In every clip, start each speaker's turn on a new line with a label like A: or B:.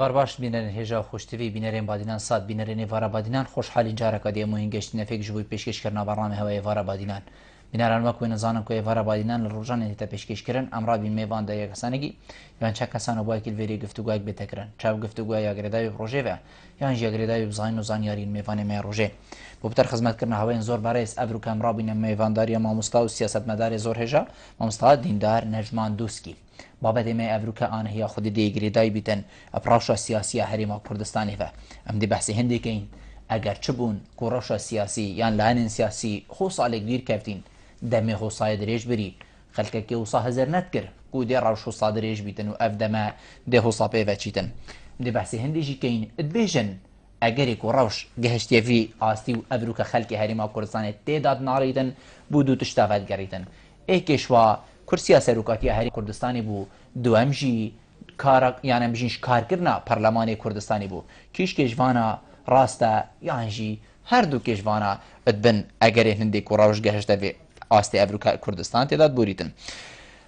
A: سبار باش بینرین هجا خوشتوی بینرین بادینان ساد بینرین وارا بادینان خوشحالی جارا کدی مهم گشت نفک جوی پیشکش کردن برنامه هوای وارا بادینان بینران وقتی نزانم که وارا بادینان روزانه تا پیشکش کردن امرا بین میوان دایا کسانگی یان چه کسانو باید که وری گفتگوی بتکرن چه گفتگوی اگردای پروژه و یان جی اگردای بزاین و زانیارین میوان می پروژه بوبتر خدمت کردن هوای زور برای ابرو کام را بین میوان داری ما مستاو سیاست مدار زور هجا ما مستاو دیندار نجمان دوسکی بابت ما افروکا آنها یا خود دیگری دای بیتن اپراشا سیاسی هریما کردستانی و ام دی بحث هندی که این اگر چبون کوراشا سیاسی یا لعنن سیاسی خوص على كبير كافتين دمي خوصا دريج بري خلك كي وصا هزر نتكر كو دي راوش خوصا دريج بيتن و اف دما دي خوصا بيفا چيتن دي بحث هندي جي كين ادبيجن اگر کوراوش گهشتی فی آستی و افروکا خلک هریما کردستانی تعداد ناریدن بودو تشتافت گریدن ایکشوا کرسیا سروکاتی هری کردستانی بو دوام جی کار یعنی بجینش کار کرنا پارلمان کردستانی بو کیش کشوانا راستا یعنی جی هر دو کشوانا ادبن اگر هندی کوراوش گهشته فی آستی افروکا کردستان تعداد بوریتن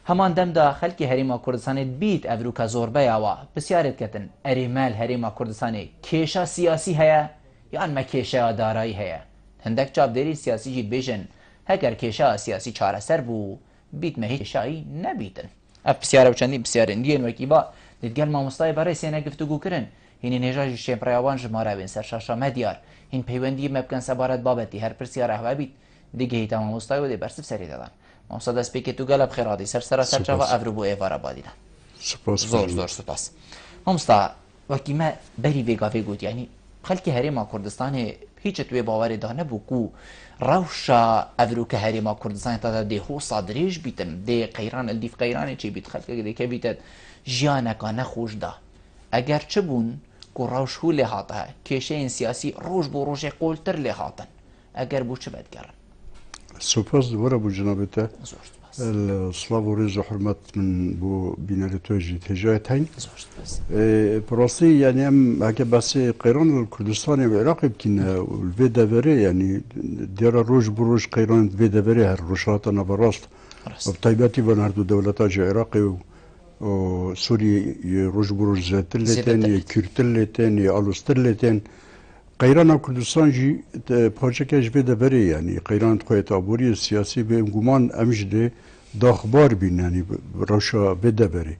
A: همان دم دا خلکی هریما کردستانی بیت افروکا زوربه و بسیارت کتن اریمال هریما کردستانی کیشا سیاسی هیا یعنی ما کیشا دارایی هیا هندک جاب داری سیاسی جی بیشن هگر کیشا سیاسی چاره سر بو بیت مهی شایی نبیتن اف بسیاره و چندی بسیاره دیگه وکی با دیدگل ما مستای برای سینه گفتگو کرن هینی نجاج شمپریوان جماره بین سرشاشا مدیار هین پیوندی مبکن سبارت بابتی هر پرسیاره هوا بیت دیگه هیتا ما مستای و دی برسف سری دادن ما مستاد از پیک تو گلب خیرادی سر چاوا افرو بو ایوارا بادینا زور سپاس ما مستا وکی ما بری ویگا ویگوت یعنی خلکی هریما کردستان هیچ توی باوری دانه بو روشا افروکا هریما کردستان تا دی هو صادریج بیتن دی قیران الدیف قیرانی چی بیت خلک دی که بیتد جیانکا نخوش دا اگر چه بون کو روش هو لحاطه کشه این سیاسی روش بو روش قولتر لحاطن اگر بو چه بدگرن
B: سپاس دوباره بو جنابته الصلاة ورز وحرمت من بو بينالي توجي تجاهت هين براسي يعني ام هكا بس قيران الكردستاني والعراق يمكن الفيدا فري يعني دير الروج بروج قيران الفيدا فري هالروشات انا براست وبطيباتي بنهردو دولتاج عراقي وسوري روج بروج زاتلتين كرتلتين الوستلتين قيران كردستان جي بروجكت فيدا فري يعني قيران تقويت ابوري السياسي بمجمان امجده داخبار بين يعني روشا فيدا فري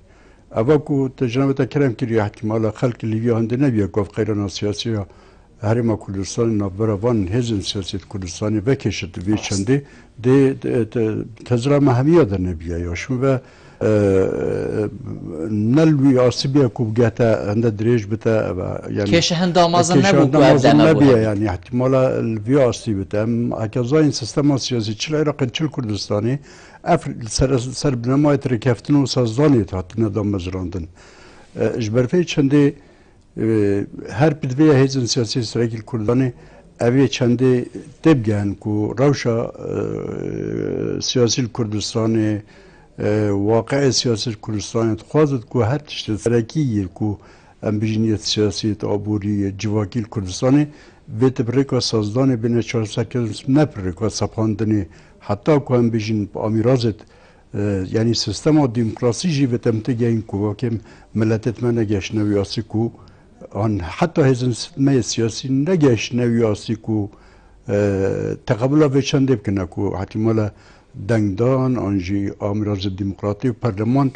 B: أباكو تجربة كلام كريه احتمال خلق الليبيا عندنا بيا كوف قيران سياسية هرما كردستان نبرة وان هزن سياسة كردستان بكشت بيشندي دي تزرع مهمية در نبيا ياشون و نلوي عصبية كوب جاتا عند دريج بتا يعني
A: كيش هندا مازن نبوك
B: يعني احتمال الفي عصبي بتا هكذا سيستم سياسي تشل عراق تشل كردستاني سر بنمای ترکفتن و سازدانی تحت ندام مزراندن اجبرفه چنده هر بدوی هیزن سیاسی سرکی کردانی اوی چنده تبگن کو روشا سیاسی کردستانی واقع سیاسی کردستانی تخوازد کو هر تشت سرکیه کو امبیجنیت سیاسی تعبوری جواکی کردستانی و تبرک و سازدانی بین 400 نپرک و سپاندنی حتی که هم بیشین آمیرازت یعنی سیستم دموکراسی جی و تمتیگه این که که ملتت من نگشت نویاسی که آن حتی هزن سیستم سیاسی نگشت نویاسی که تقبل و چنده بکنه که احتمال دنگدان آنجی آمیراز دموکراتی و پرلمان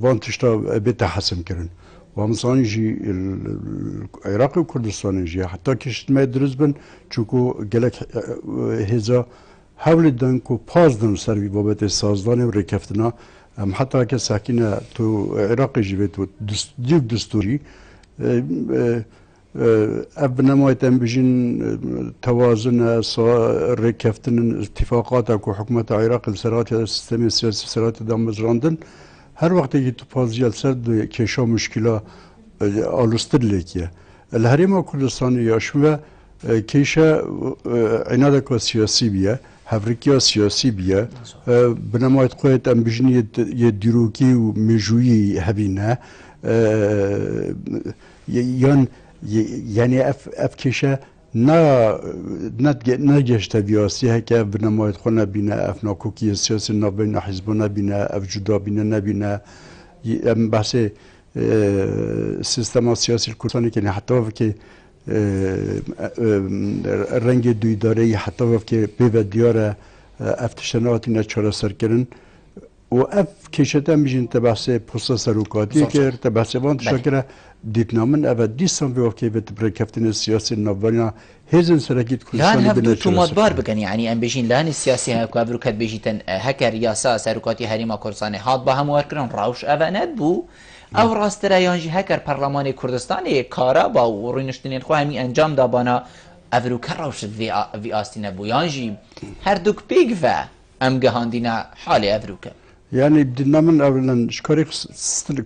B: وانتشتا بیت حسم کرن و همسان جی العراق و کردستان جی حتی کشت ما درست بن چونکو گلک هزا حول دن کو پاس دن سر بی بابت سازدان و رکفتنا هم حتی که ساکن تو عراق جی و تو دیگ دستوری اب نمایت ام بجین توازن رکفتن اتفاقات کو حکومت عراق السرات سیستم سیاسی سرات دام مزراندن هر وقت که تو پازیال سر کشا مشکلا آلوستر لیکیه الهرما کردستان یاشوه کشا عنادک سیاسی بیه هفریکیا سیاسی بیه بنمایت قویت ام بجنی یه دیروکی و مجویی هبینه یعنی اف کشا نه گشته بیاسی که بنمایت خو نبینه اف ناکوکی سیاسی نبینه حزب نبینه اف جدا بینه نبینه ام بحث سیستم سیاسی کردستانی که حتی که رنگ دوی داره حتی که به دیار افتشناتی نچاره سر کردن و اف کشته میشین تبعث پوستا سروکاتی که تبعث وان تشکر دیتنامن اول دیستان به وقتی به برکفتن سیاسی نوبانا هزن سرکیت
A: کردستانی هفدو تومات بار بکن یعنی ام بيجين لان السياسي هكا بروكات بيجيتن هكا رياسة سروكاتي هريما كردستاني هات بهم واركرن راوش أفنات بو او راسترا يانجي هكر برلماني كردستاني كارا با ورينشتنين خو همي انجام دابانا افروكا راوش في آستين بو يانجي هر دوك بيك فا ام جهاندينا حالي افروكا
B: يعني بدنا من اولا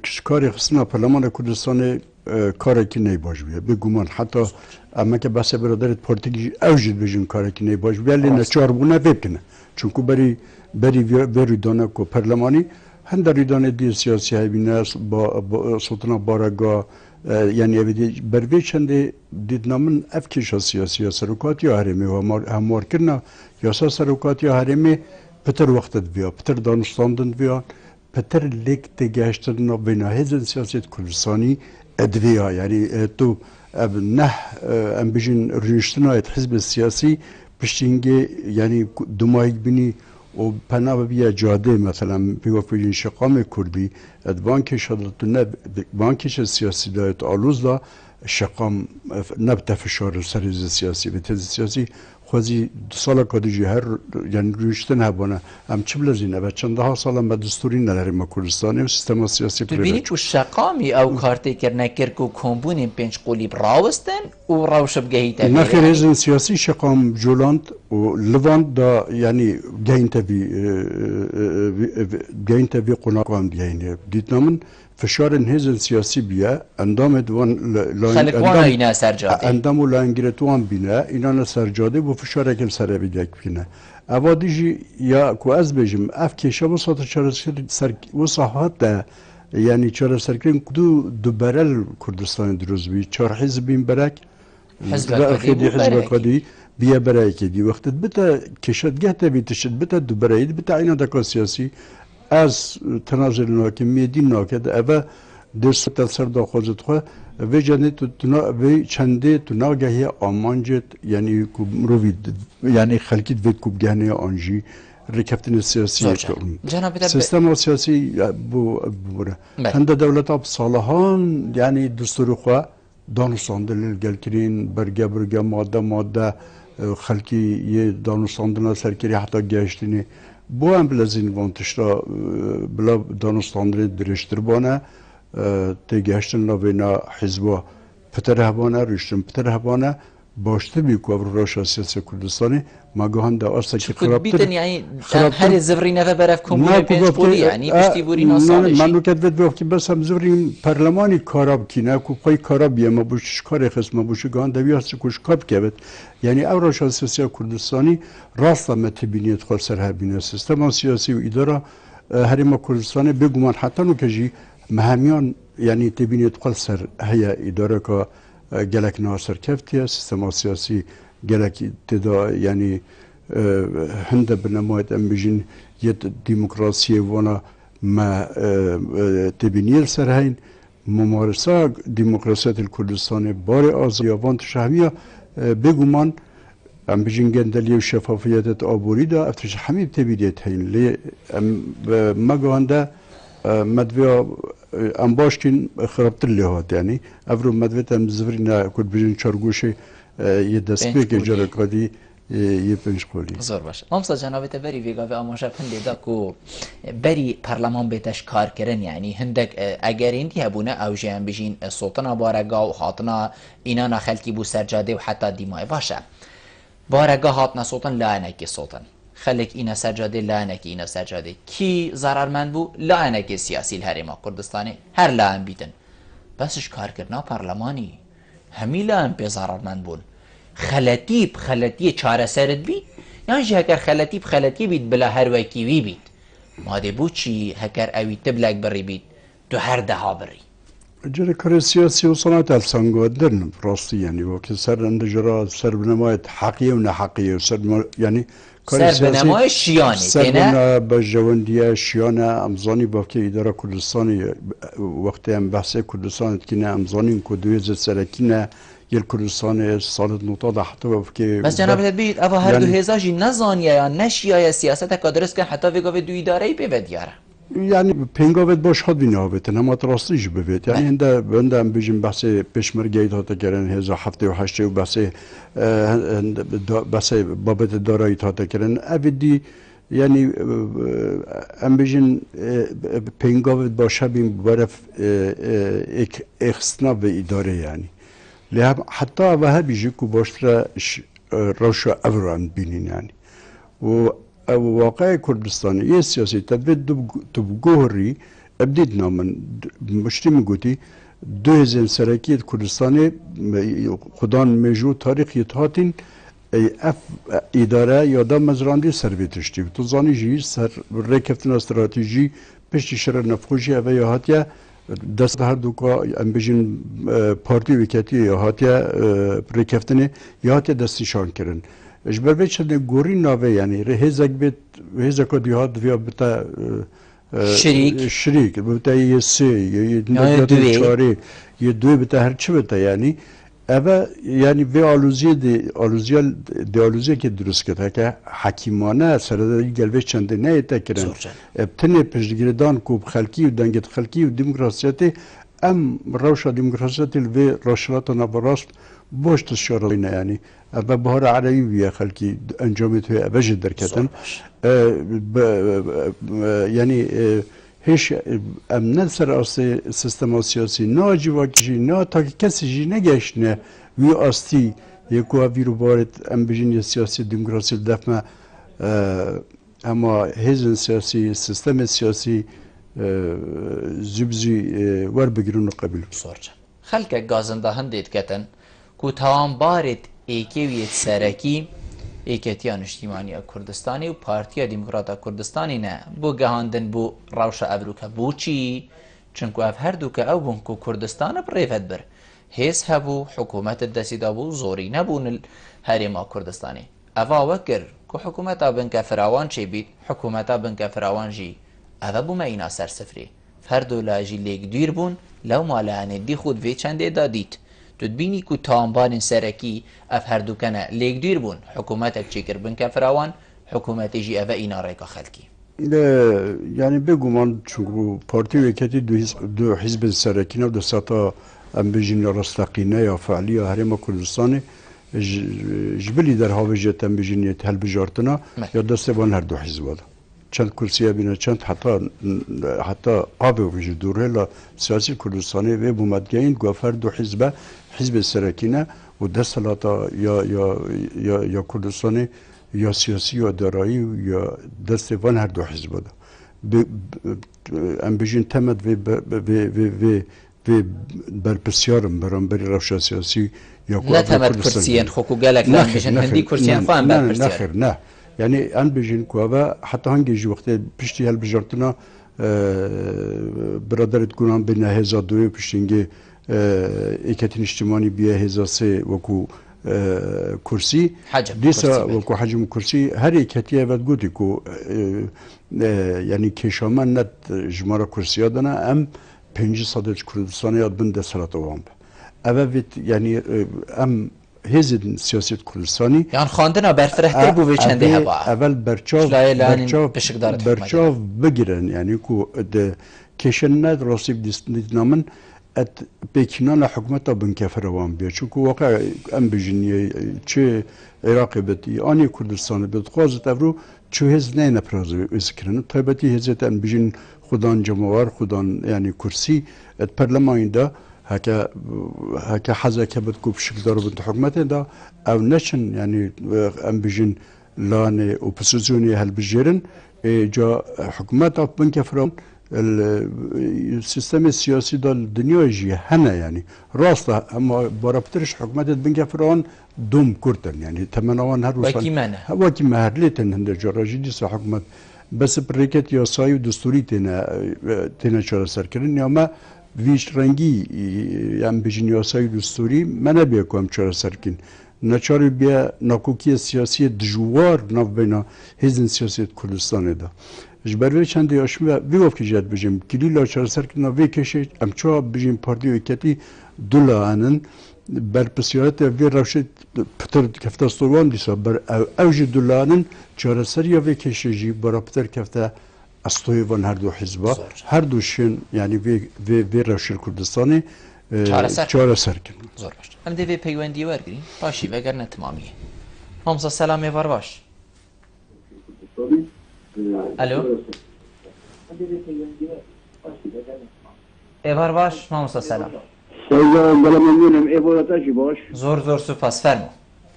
B: شکاری خصنا پارلمان کردستان کاری که نیباش بیه بگومان حتی اما که بحث برادرت پارتیکی اوجد بجن کاری که نیباش بیه لینا چهار بونه ویبکنه چونکو بری دانه که پارلمانی هند ریدانه دی سیاسی های بینه با سلطنه بارگاه یعنی اویدی بروی چنده دیدنامن افکیش سیاسی سروکاتی هرمی و هموار کرنا یاسا سروکاتی هرمی پتر وقت بیا پتر دانستاندن بیا پتر لیک تگشتن بین هزن سیاست کردستانی ادویا یعنی تو نه ام بجن رنشتنای حزب سیاسی پشتینگی یعنی دمایک بینی و پناه بیا جاده مثلا بیوفیجین شقام کردی اد بانکش حضرتونه بانکش سیاسی دایت آلوز دا شقام نبت فشار سریز سیاسی به تز سیاسی خوزی سال کادیجی هر یعنی روشتن هبانه هم چه بلزینه و چند ها سال هم به دستوری نداریم کردستانی و سیستم سیاسی
A: تو بینی چو شقامی او کارتی کرنه کرد که کمبونیم پنج قولی براوستن و راوش بگهی تبیره
B: نخیر هزین سیاسی شقام جولاند و لواند دا یعنی گهین تبی قناقام دیگه دیت نامن فشار هزین سیاسی بیا اندام دوان
A: خلقوانا اینا سرجاده
B: اندامو لانگیرتوان بینه اینا سرجاده و فشار اکل سره بیدک بینه اوادیجی یا کو از بجم اف کشه و ساعت چهار سر و صحات ده یعنی چهار سرکرین دو برل کردستان دروز بی چهار حزبین برک حزب قدی بیا برای کدی وقت بتا کشتگاه تبی تشد بتا دو برای بتا اینا دکا سیاسی از تنازل ناکمی دین ناکد اوه درست تلسر دا خوزد خواه و جنه و چنده تو ناگهی آمانجت یعنی یعنی خلقیت وید کوب گهنه آنجی رکفتن سیاسی سیستم سیاسی بوره هنده دولت اب صالحان یعنی دستور خواه دانستاندل گلکرین برگه ماده خلقی یه دانستاندل سرکری حتی گشتینی بو هم بلزین وانتشتا بلا دانستاندل درشتر بانه تگهشتن لبینا حزبا پتر هبانه رشتن پتر هبانه باشته بیکو او روش سیاسی کردستانی ما گهان دا آستا که خرابتر
A: بیتن یعنی هر زوری نفه برف کمونه پنج قولی یعنی پشتی بوری ناسالشی
B: من نکت بید بفتی بس هم زوری پرلمانی کاراب کنه که پای کاراب یه ما بوشش کاری خسم ما بوشه گهان دوی هستی کش کاب که بید یعنی او روش سیاسی کردستانی راست هم تبینیت خال سر هبینه سیستم سیاسی و اداره هرما کردستانی بگومان حتی نکجی مهمیان یعنی تبینیت خال سر هیا اداره که گلک ناصر کفتیه سیستم سیاسی گلک تدا یعنی هنده بنمایت ام بجین یه دموکراسی وانا ما تبینیل سر هین ممارسه دموکراسیت کردستان بار آزیابان تشهمیه بگومان ام بجین گندلی و شفافیت آبوری دا افتش همین تبینیت هین لی مگانده مدویا ام باشکین خرابتر لیهات یعنی افرو مدویت ام زفرین کد بجین چارگوشه یه دست که جرقادی یه پنج قولی
A: زور باشه مامسا جنابت بری ویگا و آموشا پنده دا کو بری پرلمان بیتش کار کرن یعنی هندک اگر اندی هبونه اوجه هم بجین سلطنه بارگاه و حاطنا اینا نخلکی بو سرجاده و حتی دیمای باشه بارگاه حاطنا سلطن لعنکی سلطن خلق اینا سجاده لعنه کی اینا سجاده کی ضررمند بو لعنه کی سیاسی الهرم کردستانی هر لعن بیتن بسش کار کردنا پارلمانی همی لعن به ضررمند بون خلطی چاره سرد بی یعنی هکر خلطی بید بلا هر وکی بید ماده بو چی هکر اوی تبلک بری بید تو هر ده ها بری
B: جرى كره سياسي وصناعة السانغو درن براستي يعني وقت سر عند جرا سر بنماية حقيقية ونا حقيقية وسر يعني
A: سر بنماية شياني
B: سر بنا بجواندية شيانة أمزاني باكي إدارة كردستاني وقت هم بحث كردستان كنا أمزاني كدويز سركينا يل كردستان صارت نقطة حتى وفكي
A: بس جناب تبيت أفا هر دو هزاجي نزانيا یا نشيا یا سياسة كادرس كان حتى في قوة دو إداري بيبد ياره
B: يعني پنگاوت باش خود بیناوت نه ما تراستیش ببید يعني هنده هم بیشم بحث پشمرگی تا کردن هزار هفته و هشته و بحث بابت دارایی تا کردن ابدی يعني هم بیشن پنگاوت باش بیم برف اخسنا به اداره يعني لهم حتى وها بیشی کو باشتر روش اوران بینین يعني و واقع كردستان يا سياسي تبدي تبجوهري ابديت نامن مشتي مقولي 2000 سركية كردستاني خدان مجو تاريخ يتهاتين اف اداره يادا مزراندي سربيتشتي تزاني جي سر ركفتنا استراتيجي پشت شر نفخوشي اوه يهاتيا دست هر دوكا ام بجين بارتي وكاتي يهاتيا ركفتني يهاتيا دستي شان كرن اجبر بيت شده گوری ناوه يعني هزك بيت هزك ديهات فيها بتا شريك بتا يسي يدوي چاري يدوي بتا هر چه بتا يعني اما يعني في آلوزيا که درست کرده که حکیمانه سرداری گلوه چنده نه تکرن ابتنه پشتگیردان کوب خلکی و دنگت خلکی و دموکراسیاتی ام روشا دموکراسیاتی الوی راشلات نبراست باش تشارلينا يعني أبا بهار عربي ويا خلكي أنجامته أبجد دركتن يعني هيش أمن سر أصل سيستم سياسي ناجي واجي نا تا كسي جي نجاشنا وي أستي يكوا فيرو بارت أم بجين سياسي ديمقراطية دفما أما هزن سياسي سيستم سياسي زبزي ور بگرون قبل
A: صورت خلك غازنده هنديت كتن کو تمام بارت ایکیویت سرکی ایکتیان اجتماعی کردستانی و پارتیا دموکراتا کردستانی نه بو گهاندن بو روش ابروکا بو چی چونکو اف هر دوکا او بون کو کردستان بریفت بر هیس هبو حکومت دسیدا بو زوری نبون هریما کردستانی اوه وکر کو حکومتا بنک فراوان چی بید حکومتا بنک فراوان جی اوه بو ما اینا سر سفری فردو لاجی لیگ دیر بون لو مالانه دی خود وی چنده دادید تدبینی کو تامبان سرکی اف هر دوکنه لیگ دیر بون حکومتک چیکر بنک فراوان حکومت جی اوه اینا ریکا خلکی
B: يعني بگومان چون پارتی وکتی دو حزب سرکینه و دو ساتا ام بجین رستقینه یا فعلی یا هرم کردستان جبلی در هاوجت ام بجینیت هل بجارتنا یا دست وان هر دو حزب ده چند کرسیه بینه چند حتی آب وجود دوره لا سیاسی کردستانی و بومدگین گفر دو حزب سرکینه و دست لاتا یا کردستانی یا سیاسی یا دارایی یا دست وان هر دو حزب ده ام بجین تمد و برپسیارم برانبری روش سیاسی یا
A: لا تمد کرسیان خوکو گلک نه بجین هندی کرسیان فهم برپسیار
B: نه يعني أن بيجين كوابا حتى هنجي جو وقت بيشتي هل بجارتنا برادر تكون بين هزا دوي بيشتينجي إكتين اجتماعي بيا هزا سي وكو كرسي ديسا وكو حجم كرسي هر إكتيه بتقولي كو يعني كشامان نت جمارة كرسي دنا أم 5 صدق كردستان ياد بند سلطة وام أبى يعني أم هزن سیاست کردستانی
A: یعنی خواندن برفرهتر بو به چنده هوا
B: اول برچاو بگیرن یعنی کو کشنت راسیب دیدنامن ات بکینان حکومت بنک فروان بیا چون کو واقع ام بجنی چه عراق بتی آنی کردستان بد خوازت افرو چه هز نه نپراز ذکرن طیبتی هزت ام بجن خودان جمهور خودان یعنی کرسی ات پارلمان دا هكا حاجه كبتكو بشكل دار بنت حكومته دا او نشن يعني ام بيجن لاني اوبوزيسيوني هل بجيرن جا حكومات بنك فرام السيستم السياسي دا الدنيا جي هنا يعني راسته اما برابطرش حكومات بنك فرام دوم كورتن يعني تمنوان هر وكي مهرلتن هند جراجي دي حكومات بس بريكت يا سايو دستوري تنا شار سركرن يا ما ویش رنگی ام بجین یاسای دستوری من بیا کوم چرا سرکن نچاری بیا ناکوکی سیاسی دجوار ناف بینا هزین سیاسی کردستان دا جبروی چند یاشم وی وقتی جد بجیم کلی لا چرا سرکن وی کشه ام چا بجیم پارتی وکتی دولا انن بر پسیارت وی روشت پتر کفتاستوان دیسا بر اوج دولا انن چرا سریا وی کشه جی برا پتر کفته استویوان هر دو حزبا هر دوشون یعنی وی روشل کردستانی چهار سرکن
A: زور باش ام دوی پیوندی ورگرین باشی وگر نه تمامیه مامسا سلامی وار باش الو ایوار باش مامسا سلام
C: سیدان بلا ممنونم ایوارتاشی باش
A: زور سپاس فرمو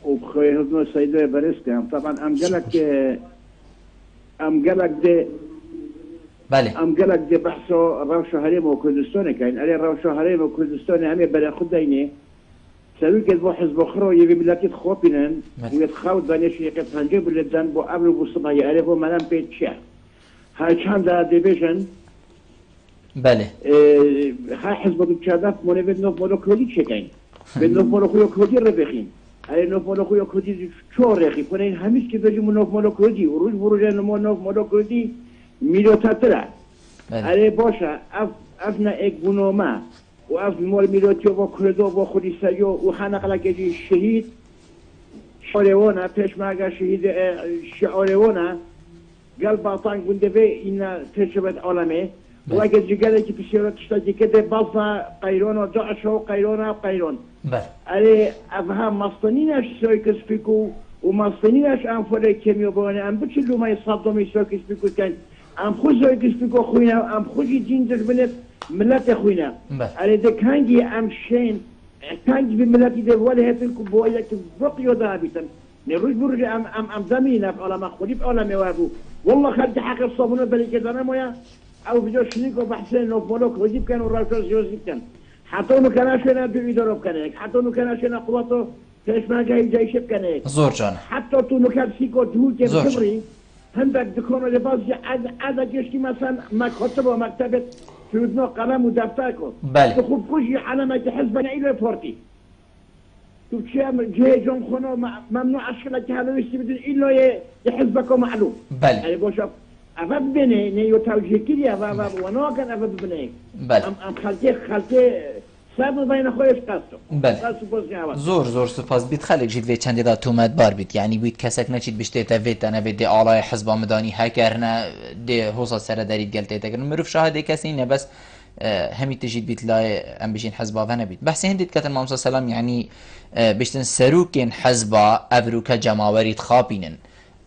C: وبخير هذا سيدة بريسكا طبعا ام قالك ده
A: بله
C: ام قالك ده بحثه روشة هريم وكردستان كاين عليه روشة هريم وكردستان هم بلا خديني سوي كذا حزب اخر يبي ملاتي خوبينن ويتخاوض دانيش يقف هنجيب للدان بو قبل بو صباح يعرف بو ملام بيت شيخ هاي كان ده ديفيجن
A: بله
C: هاي حزب الشادات مونيفيد نوف مولو كودي شكاين بنوف مولو خويا كودي ربخين على نوف مولو خويا كودي شو رخي كونين هميش كده جو نوف مولو كودي وروج بروجان نوف مولو كودي ميلو تطلع على باشا افنا اك بنوما واف مول ميلو تيو كردو وخودي سيو وخانق لكي شهيد شعوريونا پیشمرگا شهيد شعوريونا قال باطان قندفي إن تجربة عالمي واجد جيجالي كي بسيرة تشتاجي كده بازا قيرون ودعشو قيرون وقيرون علي أفهم مصطنيناش سويكس فيكو ومصطنيناش أم فوري كيميو بواني أم بتشلو ما يصدمي سويكس فيكو كان أم خو سويكس فيكو خوينا أم خوجي دين دربنت ملات خوينا علي ده كانجي أم شين كانجي بملاتي ده ولا هتلكو بويا كبقيو دابيتن نروج برج أم زمينا في علماء خودي في علماء وابو والله خلت حق الصابونة بلي كذا مويا او فيديو شنيكو بحسين نوف مولوك وجيب كانوا راجل يوزيب كان حتى انه كان عشان ادو يدرب كان هيك حتى انه كان عشان قوته كاش ما جاي جيشب كان هيك
A: زور جان
C: حتى انه كان سيكو تهول كيف كبري هندك دكون اللي باز عاد جيشكي مثلا ما كتبه مكتبه في ودنه قلم ودفتركو
A: بله
C: تخوف كوجي علامه حزب الى فورتي تشام جي جون خنو ممنوع اشكالك هذا يستبدل الا يحزبكم معلوم
A: بله
C: يعني بوشف أفاد بني نيو توجيه كذي أفاد ونوكن أفاد بني
A: بله
C: أم خالتي سابو بين خويش قصو
A: بله زور سپاس بیت خلق جید وی چندی دا تومت بار بیت یعنی بیت کسک نچید بشته تا ویت تنه وی دی آلای حزب آمدانی هکرنه دی حوصا سر دارید گلته تکرن مروف شاهده کسی نه بس همی تجید بیت لای ام بشین حزبا و نبیت بحثی هندید کتن مامسا سلام یعنی بشتن سروکین حزبا افرو که جماورید خابینن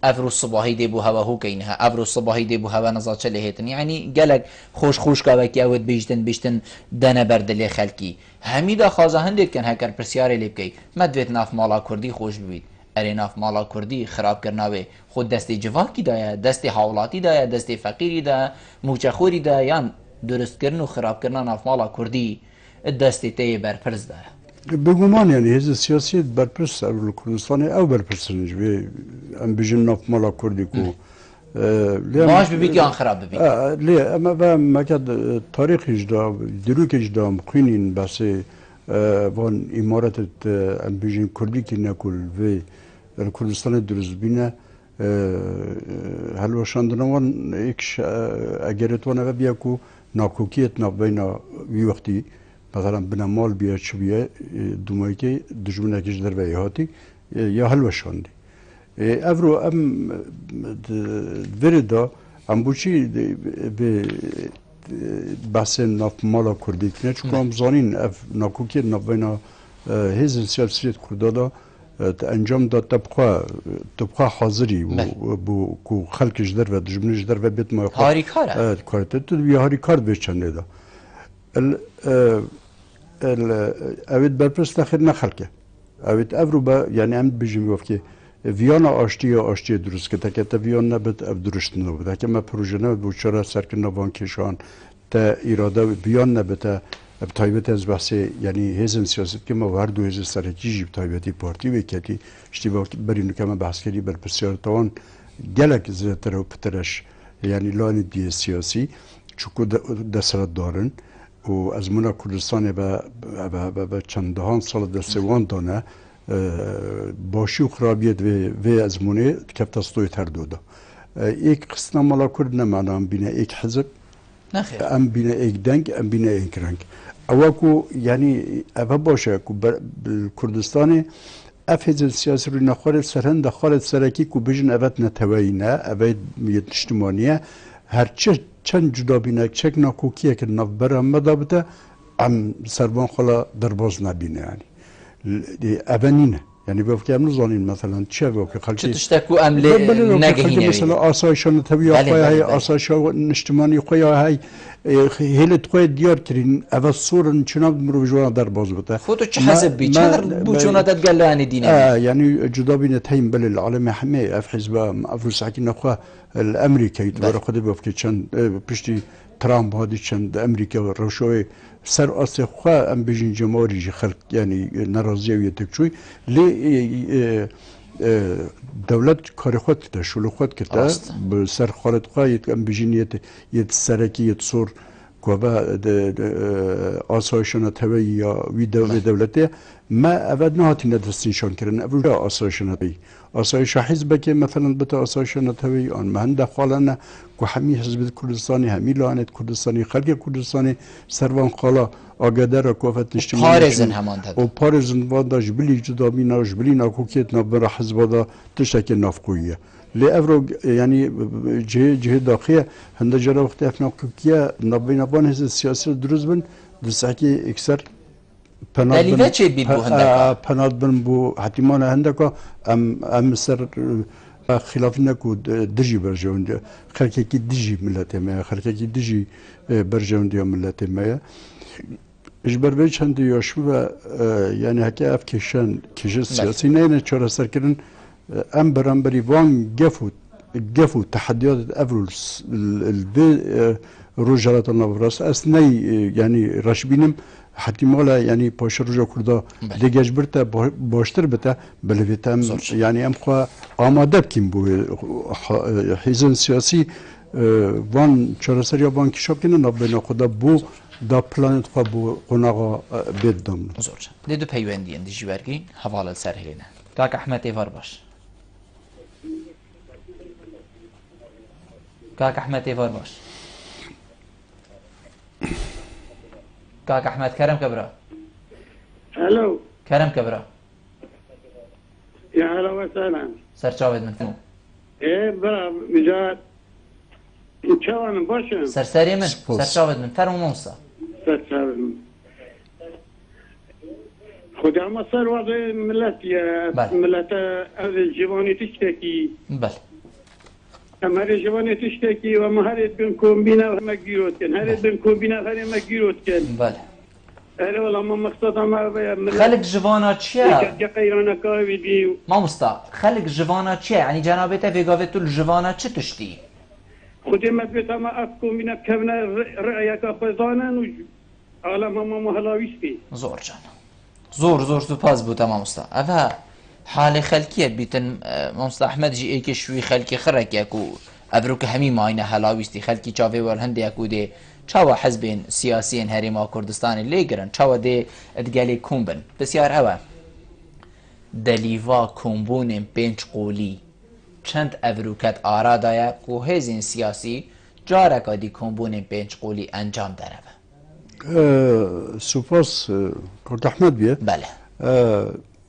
A: افرو الصباحي دي بو هوا هو كينها افرو الصباحي دي بو هوا نزات شل هيتن يعني قالك خوش كاوكي اود بيشتن دنا برد لي خلكي هميدا خازه هنديت كان هكر برسياري لبكي مدويت ناف مالا كردي خوش ببيت اري ناف مالا كردي خراب كرناوي خود دستي جواكي دايا دستي حولاتي دايا دستي فقيري دا موچه خوري دا يان درست كرن و خراب كرنا ناف مالا كردي دستي تي بر فرز دايا
B: بگمان یعنی هز سیاسی برپرس اول کردستان او برپرسنج و ام بجن ناف مالا کردی کو
A: ماش ببید یا خراب ببید
B: لی اما و مکد تاریخ اجدا دروک اجدا مقینین بس وان امارت ام بجن کردی که نکل و کردستان درست بینه هلوشاندن وان ایکش اگرت وان و بیا کو ناکوکیت نبینا وی وقتی مثلا بنمال بیا چه بیا دومایی که دشمن اکیش در وی هاتی یا هلوشاندی افرو ام وردا ام بوچی به بحث ناف مالا کردی کنه چون هم زانین اف ناکوکی نبینا هزین سیاست کردادا انجام داد تبقى حاضری بو کو خلقش در و دشمنش در و بیت ما
A: هاری کاره
B: کارت تو بیا هاری کار بچنده دا اوید برپرست خیر نخلکه اوید افرو با یعنی ام بجیم گفت ویانا آشتی درست که تا ویان نبود اف درست نبود که ما پروژه نبود بود چرا سرکن بانکشان تا اراده ویان نبود اب تایبت از بحث یعنی هزم سیاست که ما ورد و هزم سرکی جیب تایبتی پارتی وکیتی اشتباه برینو که ما بحث کردی بر بسیار توان گلک زیادتر و پترش یعنی لان دی سیاسی چکو دسترات دارن و ازمونا کردستان به چندهان سال دستوان دانه باشی و خرابیت و ازمونه کفتستوی تردوده ایک قسم مالا کرد نمانه ام بینه ایک حزب ام بینه ایک دنگ ام بینه ایک رنگ اواکو یعنی اوه باشه که کردستان افهزن سیاسی روی نخوارد سرهند خالد سرکی که بجن اوت نتوینه اوه اجتماعیه هرچه چند جدا بینه چک ناکوکیه که نف برام مدابده ام سربان خلا درباز نبینه یعنی اوه نینه یعنی بافکی ام نزانین مثلا چه بافکی خلکی
A: چه تشتکو عمله نگهینه
B: مثلا آسایشان تبیه خواه های آسایشان اجتماعی خواه های هیلت خواه دیار کرین اوه صورن چناب مرو جوانا در باز بوده
A: خودو چه حزب بی چه بوچونا داد گلو هنی دینه
B: یعنی جدا بینه تایم بله العالم همه اف حزب افرو ساکی نخواه الامریکایی دوباره خود بافکی چند پشتی ترامپ هادی چند امریکا و روشوی سر آسه خواه ام بجین جمهوری جی خلق یعنی نرازیه و یتکچوی لی دولت کار خود کده شلو خود کده سر خالد خواه ام بجین یت سرکی یت سور کوبا آسایشان تبعی یا وی دولته ما اول نهاتی ندستنشان کردن اول آسایشان تبعی آسایش حزب که مثلا بتا آسایشان تبعی آن مهند خالانه که همی حزب کردستانی همی لعنت کردستانی خلق کردستانی سروان خالا آگاده را کوفت اجتماعی
A: پارزن همان داد
B: و پارزن وادا جبلی جدا بینا جبلی ناکوکیت نبرا حزب وادا تشتک نافقویه لأفرو يعني جه داخلية هند جرا وقت أفناكية نبينا بان هذا السياسة دروز بن دساكي إكثر
A: دلیل چه بی بو هندکا
B: پناد بن بو حتیمان هندکا ام سر خلاف نکو دجی برجون خلقی کی دجی ملت ما خلقی کی دجی برجون دیا ملت ما اجبر به چند یاشو و یعنی حتی اف کشن سیاسی نه چرا سر کردن ام برانبری وان گفو تحديات افرول البي رجالات النفراس اسني يعني رشبينم حتى مالا يعني باش رجا كردا ديجاج برتا باشتر بتا بلفيتام يعني ام خو آماده بكيم بو حزن سياسي وان چرسريا وان كشاكين نبنا خدا بو دا پلانت خو بو قناغا بدم
A: زور دو پیوندی اند جوارگی حواله سر هلینه کاک احمد ایوار باش كاك أحمد إيفار باش كاك أحمد كرم كبرى
D: الو
A: كرم كبرى
D: يا هلا وسهلا
A: سر شاود من فوق
D: ايه برا مجاد شلون باشم
A: سر سري من سر شاود من فرمو موسى
D: سر خدا ما صار وضع ملت يا ملت الجواني تشتكي
A: بله
D: أما الجواني تشتكي وما هرد بنكم بينا وما جيروت كن هرد بنكم بينا ما جيروت كن
A: بله
D: أنا والله ما مقصود ما
A: خلق جوانا تشيا
D: قيرانا كاوي دي
A: ما مستا خلق جوانا تشيا يعني جنابته في قافتو الجوانا تش تشتي
D: خدي ما بيتا ما أفكم بينا كمنا رأيك أخذانا عالم هم مهلاويستي
A: زور جان زور سپاس بو تمام مستا أفا حال خلقية بيتن مصطفى أحمد جي ايك شوي خلقي خرك ياكو أبروك همي ماينة هلاويستي خلقي چاوي والهند ياكو دي چاوا حزبين سياسيين هريما كردستاني ليگرن چاوا دي ادگالي كومبن بسيار هوا دليوا كومبون بينچ قولي چند أبروكت آرادايا كو هزين سياسي جاركا دي كومبون بينچ قولي انجام دروا
B: سپاس كرد أحمد بيه
A: بله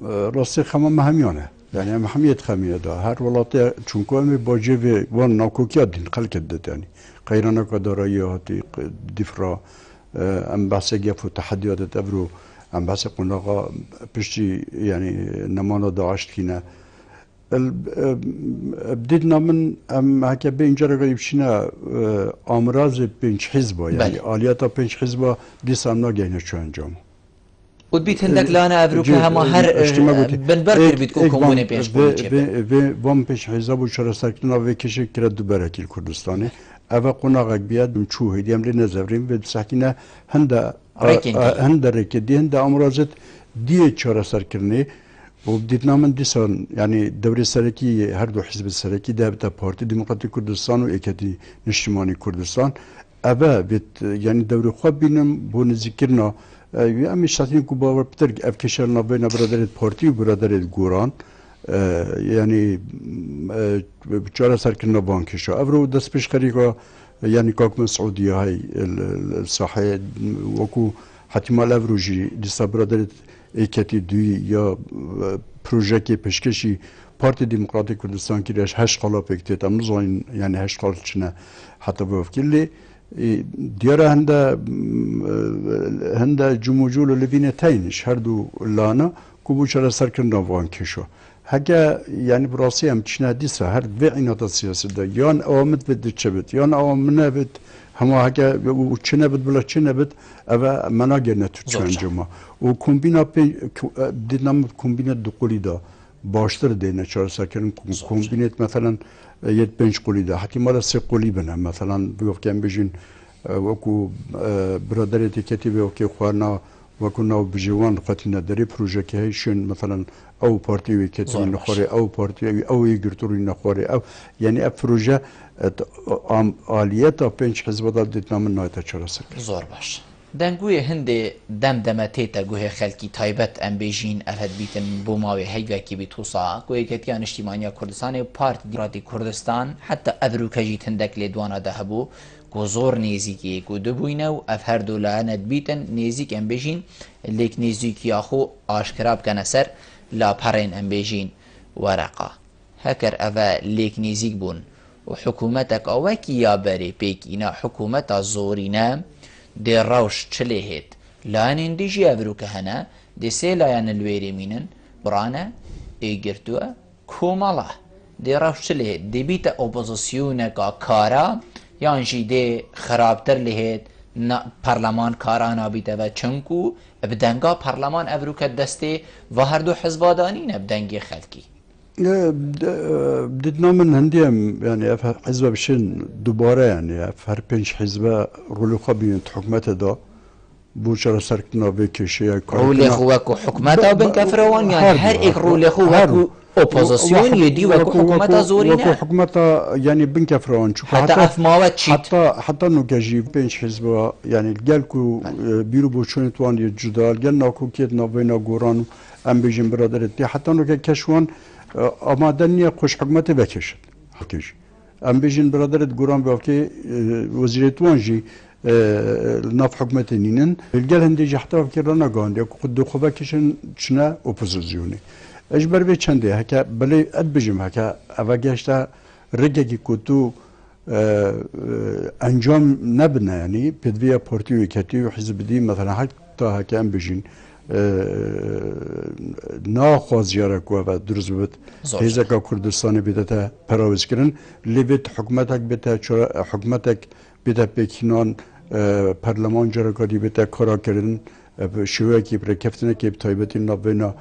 B: راستی خمام همیانه یعنی همیت خمیه دا هر ولاتی چونکو همی باجه و وان ناکوکیات دین خلق داد یعنی قیرانه کدارایی هاتی دیفرا ام بحث گف و تحدیات ابرو ام بحث قناقا پشتی یعنی نمانا داعشت کینه بديتنا من هكا بين جرى يمشينا امراض بين حزبه يعني اليات بين حزبه دي سامنا جاينا شو انجام
A: ودبيت هندك لانا ابروك هما هر بنبركر بيتكو كوموني بيش
B: بوم بيش حزب وشرا ساكننا و كشي كرد برك الكردستاني اوا قناغك بياد من شو هديم لنا زفرين بساكنه هند ركدي هند امراض دي شرا سركرني وبديتنا من ديسان يعني دوري سركي هر دو حزب السركي ده بتا بارتي ديمقراطي كردستان و اكتي نشتماني كردستان أبا بيت يعني دوري خواب بينم بون ذكرنا أمي شاتين كوبا بترج أفكشلنا بين برادرة بارتي وبرادرة جوران يعني بچارة سركنا بانكشة أفرو دست بيش خريقة يعني كاك من السعودية هاي الصحة وكو حتى ما الأفروجي لسا برادرة إيكاتي دوي يا بروجيكي بشكشي بارتي ديمقراطي كردستان كيريش هش قالا بكتيت أم نزاين يعني هش قال شنا حتى بوفكيلي ديارة هندا جموجول اللي بينا تاينش هردو لانا كوبو شرا سركنا بانكشة هكا يعني براسي هم تشنا ديسا هر بعينات السياسة دا يان أوامد بد تشبت يان أوامنا بد هما هكا وتشنا بد بلا تشنا بد أبا مناجرنا تشان جمع وكومبينا دينام كومبينا دقولي دا باشتر دينا شار ساكن كومبينات مثلا يد بنش قولي دا حتى مرة سي قولي بنا مثلا بيوف كان بيجين وكو برادرتي كتيبه وكي خوانا وكنا بجوان قتلنا دري بروجيكي هيشن مثلا او بارتي ويكتري نخوري او بارتي او يقرطوري نخوري او يعني اف بروجه آليتا بنش حزب ديتنا من نايتا چراسك
A: زور باش دنگوی هنده دمدمه تیتا گوه خلکی تایبت ام بیجین افد بیتن بوماوی هیوه کی بی توسا گوه کتیان اجتماعی کردستان پارت دیراتی کردستان حتی ابرو کجیت هندک لیدوانا ده هبو گو زور نیزیکی گو دبوینه و اف هر دولانت بیتن نیزیک ام بیجین لیک نیزیکی آخو آشکراب کنه سر لا پرین ام بیجین ورقه هکر افا لیک نیزیک بون و حکومتک اوکی یا بری پیک اینا حکومت زورینه دي روش چلي هيت لانين دي جيابرو كهنا دي سي لايان الويري مينن برانا ايگرتوا كومالا دي روش چلي هيت دي بيتا اوبوزيسيون كارا يانجي دي خرابتر لهيت پارلمان کارانا بیتا و چنکو بدنگا پارلمان ابرو که دسته و هر دو حزبادانین بدنگی خلکی
B: بدنا من هنديم يعني حزب بشين دوباره يعني هر پنج حزب رولي خبين حكومته دا بوشرا سركنا بكشي
A: رولي خوكو حكومته بن كفروان يعني هر اك رولي خوكو اوبوزيسيون يدي وكو حكومته زورينا
B: وكو حكومته يعني بن كفروان
A: حتى افماوات شيت
B: حتى نو كجي بنج حزب يعني قالكو بيرو بوشون توان يجدال قالنا كو كيت نوبينا غوران ام بيجن برادرتي حتى نو كشوان آمادنیه خوش حکمت بکشد. حکیش. ام بیشین برادرت گوران باکی وزیرتوان جی ناف حکمت نینن. الجل هندی جحتا فکرنا گاندی. خود دو خوبه کشن چنا اپوزیسیونی. اجبر به چنده هکا بله اد بجیم هکا اوگشتا رگی کتو انجام نبنه یعنی پدویا پارتیوی کتی و حزب دی مثلا حتی هکا ام بیشین ناخوازیاره که و درست بود هیچ که کردستانی بیده تا پراویز کردن لیبت حکومتک بیده حکومتک بیده پکینان پارلمان جرگادی بیده کارا کردن شویه که برای کفتنه که تایبتی نبینا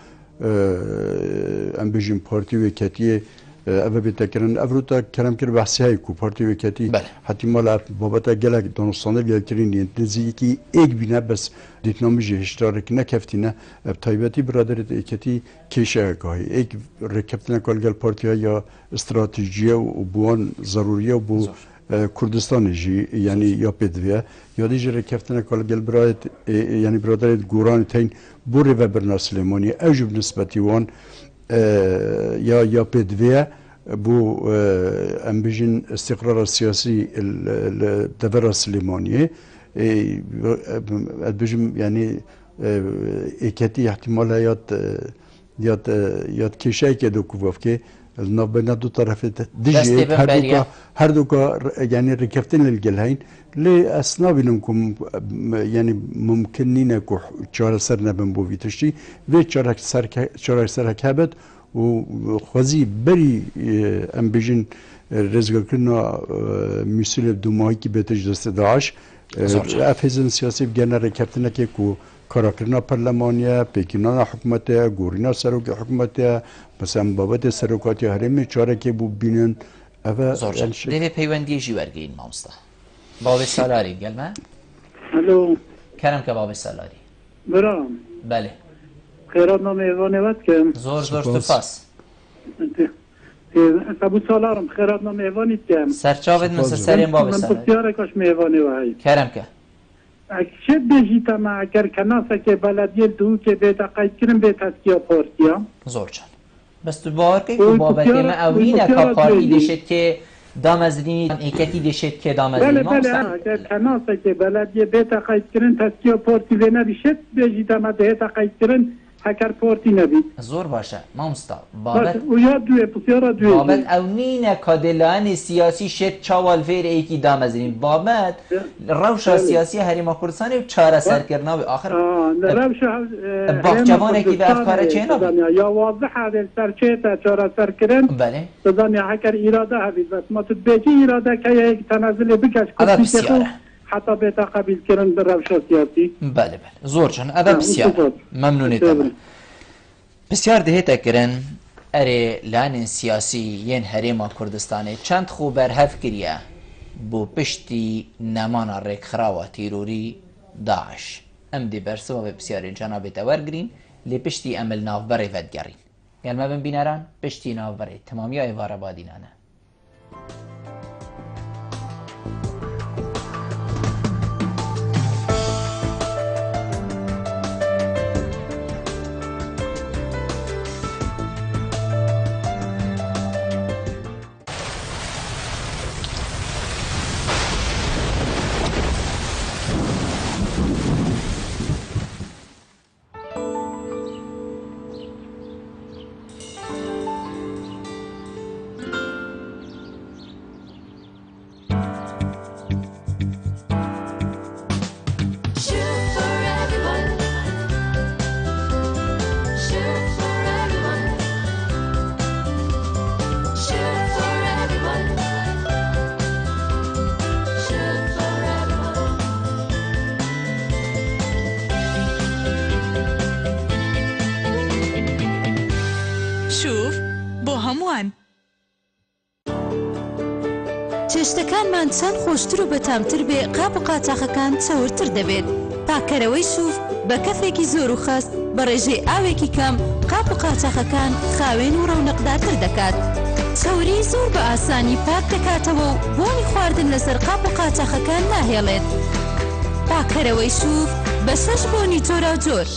B: ام بیشین پارتی و کتیه اوه بیده کردن افروتا کرم کرد بحثی های که پارتی و کتی حتی مالا بابتا گلک دانستانه گلکترین نزدیکی که ایک بینه بس دیتنامیجی هشتارک نکفتینه تایبتی برادرت ایکتی کشه گاهی ایک رکفتنه کالگل پارتی ها یا استراتیجیه و بوان ضروریه و بو کردستان جی یعنی یا پدویه یا دیجی رکفتنه کالگل برادرت یعنی برادرت گوران تین بوری و برناسلیمانی اوجب نسبتی وان یا پدویه بو ام بیشین استقرار سیاسی الدور سلیمانیه بیشم یعنی ایکتی احتمال یاد کشایی که دو کوف که نبنا دو طرف دیجی هر دو کا یعنی رکفتن الجلهین لی اسنا بینمکم یعنی ممکنینه که چهار سر نبن بو ویتشی و چهار سر کبد و خوازی بری ام بیشین رزگار کردن مسئول دومایی که بهتش دست داعش افزن سیاسی بگن رکفتنه که کاراکرنا پارلمانیه پیکینان حکومته گورینا سروک حکومته مثلا بابت سروکاتی هرمی چاره که بو بینن
A: زورجان دیوی پیوندی جیورگین مامستا بابی سالاری گلمه
D: الو
A: کرم که بابی سالاری
D: برام
A: بله
D: خیرات نام ایوانه وقت کم
A: زور سپاس
D: ابو سالارم خیرات نام ایوانی تیم
A: سرچاوت من سرین باب
D: من
A: سر
D: بسیار کاش میوانی وای
A: کرم که
D: چه بیجی تما اگر کناسه که بلدیه دو که به تقاید کرن به تسکیه پارتیا
A: زور چند بس تو باور که بابت ما اوینه که پارتی دشت که دام از دینی ایکتی دشت که دام از
D: بله
A: دینی
D: بله اگر کناسه که بلدیه به تقاید کرن تسکیه پارتی و نبیشت بیجی تما ده تقاید کرن هکر پارتی نبید
A: زور باشه مامستا
D: بس
A: بابت
D: او یاد دوی بسیار دوی
A: بابت اونینه کادلان سیاسی شد چاوال فیر ایکی دام از دینی بابت روشا سیاسی هریما کردستان و چاره سر کرنا به آخر
D: روش
A: باخچوانه کی به افکار چه نبید
D: یا واضح هذا سرچه تا چاره سر کرن
A: بله
D: تزانی هکر ایراده هبید بس ما تو بیجی ایراده که یک تنازل بکش
A: ادا
D: کسی
A: بسیاره
D: حتی به قبیل کردن به روش سیاسی
A: بله بله زور چون ادا بسیار ممنونی تمام بسیار دهیتا کرن اره لان سیاسی ین هریما کردستانه چند خوب برهف کریه بو پشتی نمانا ریک خراوه تیروری داعش ام دی برسوا به بسیار جناب تورگرین لی پشتی عمل نافبره ودگرین یعنی ما بین بیناران پشتی نافبره تمامی ایوار بادینانه
E: شوف بۆ هەمووان
F: چێشتەکانمان چەند خۆشتر و بەتامتر بێ قاپ و قاچاقەکان چەورتر دەبێت. پاکەرەوەی شوف بە کەفێکی زۆر و خەست بە ڕێژەی ئاوێکی کەم قاپ و قاچاقەکان خاوێن و ڕەونەقدارتر دەکات. چەوری زۆر بە ئاسانی پاک دەکاتەوە و بۆنی خواردن لەسەر قاپ و قاچاقەکان ناهێڵێت. پاکەرەوەی شوف بە 6 بۆنی جۆرا و جۆر.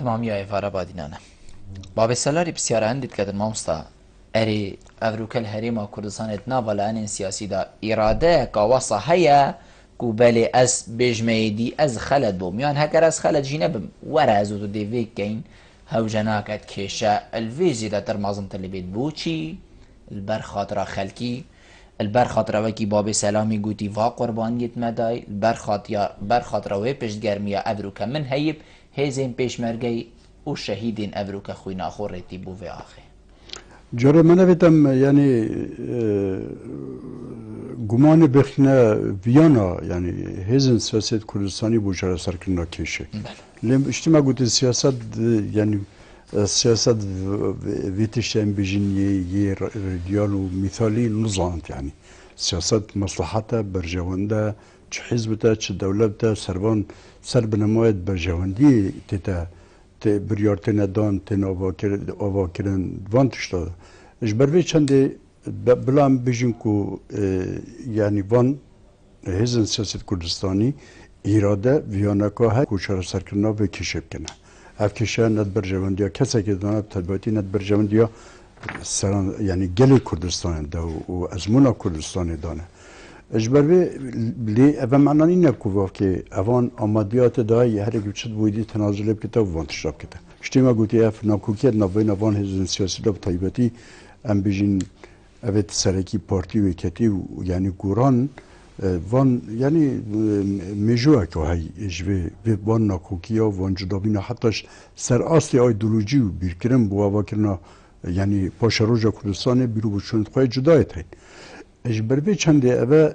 A: تمامی ایوارا بادینانه باب سالاری بسیار هندید کدن مامستا اری افروکل هریما کردستان اتناوا لان سیاسی دا اراده کاواسا هیا کو بله از بجمیدی از خلد بوم یان هکر از خلد جینه بم ورا ازو تو دیویک کین هاو جناکت کشا الویزی دا در مازن تلیبید بوچی البر خاطر خلکی البر خاطر وکی باب سلامی گوتی وا قربانیت مدای البر خاطر وی پشت گرمیا افروکا من هیب هزین پیشمرگی و شهیدین افروکا خوی ناخور ریتی بو و آخه
B: جاره من بیتم یعنی گمان بخنه ویانا یعنی هزین سیاست کردستانی بوجاره سرکرنا کشه لیم اجتماع گوتی سیاست یعنی سیاست ویتشتن بجنیه یه ریال و مثالی نظامت یعنی سیاست مصلحته برجوانده چه حزبته چه دولته سروان سر بنماید برجواندی تیتا بریارتن دان تن آوا کرن وان تشتا اش بروی چنده بلام بجن کو یعنی وان هزن سیاست کردستانی اراده ویانکا ها کوچار سرکرنا و کشب کنه اف کشه ند برجواندیا کسی که دانه تلباتی ند برجواندیا سران یعنی گل کردستان ده و ازمونا کردستان دانه اجباری لی اول معنی نکوفه که اوان آمادیات دایی هر یک چند بودی تنازل بکتا و وان تشرب کتا. اشتیما گویی اف ناکوکیت نبود نوان هزین سیاسی دب طایبتی ام بیشین اوت سرکی پارتی و کتی و یعنی گوران وان یعنی مجوعه که هی اجبه وان ناکوکیا وان جدابینا حتیش سر اصلی ایدئولوژی و بیرکرم بوا کرنا یعنی پاشروجا کردستان بیرو بچون خواهی جدایت هی. اجباری چنده اوه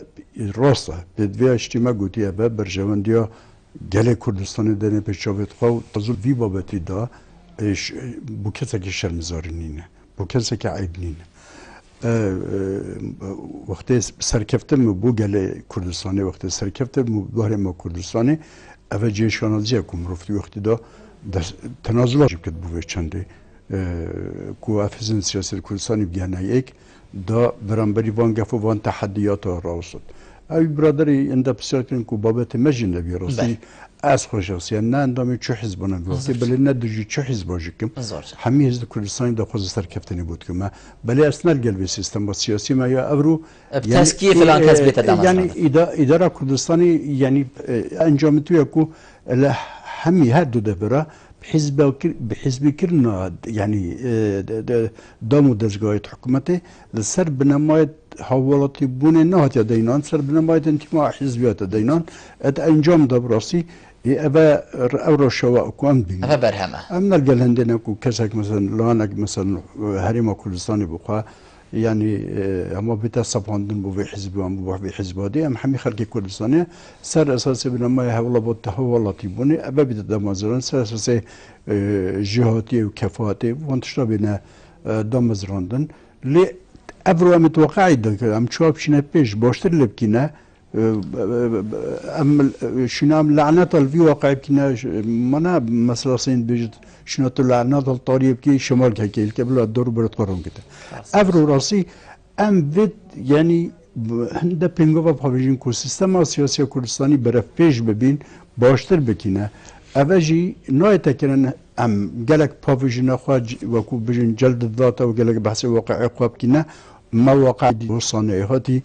B: راسته بدوی اشتیما گویی اوه برجواندیا گله کردستان دنیا پیشاوت خواهد تازول وی بابتی دا بۆ کەسێکی شەرمزاری نینە بۆ کەسێکی عیب نینە وەختێ سەرکەفتم بۆ گەلێ کوردستانی وەختێ سەرکەفتم بارێمە کوردستانی ئەvە جێشانەجیە و مرۆڤی وەختیدا تەنازڵاژ بکرد بوێ چەندێ ku hafizin siyaseti Kurdistani bgenayek da beramberi van gef û van tehediyata rawsat. Ew biraderi enda pisyakin ku babetê me jî nebî rastî ez xwe şexsiyan ne endamê çi hizbana wextê belê ne dijî çi hizba jikim hemî hizb Kurdistanê da xwe serkeftenê bû dikim me belê ez nergel vê sîstema siyasî me ya ev rû
A: teskiyê filan kes bête
B: yani îdara Kurdistanê yani encamê tûye ku li hemî her du devra بحزبكرنا يعني دامو دزگاهت حكومتي لسر بنمايت حوالاتي بوني نهات دينان سر بنمايت انتماع حزبيات دينان ات انجام دبراسي ابا اورو شواء كوان بين
A: ابا برهمه
B: امنا الجلندنا كو كسك مثلا لانك مثلا هريما كردستاني بقى يعني هما بتا صباندن بو حزب وام بو حزبادي ام حمي خلق كردستاني سر اساسي بنما هولا بو تحولاتي بوني ابا بتا دمازران سر اساسي جهاتي وكفاتي وانتشرا بنا دمازراندن لي ابرو متوقع ام تشوف شنو بيش باشتر لبكينا ام شنو لعنات الفي واقع بكينا منا مثلا سين بيجت شنو لعنات الطريق كي شمال كي قبل الدور برت قرن كده افرو راسي ام فيت يعني هنده بينغوفا بروفيجن كو سيستم سياسي كردستاني برف بيش ببين باشتر بكينا اوجي نويت كان ام قالك بروفيجن اخواج وكو بجن جلد الذات وقالك بحث واقع عقاب كنا ما وقع صناعاتي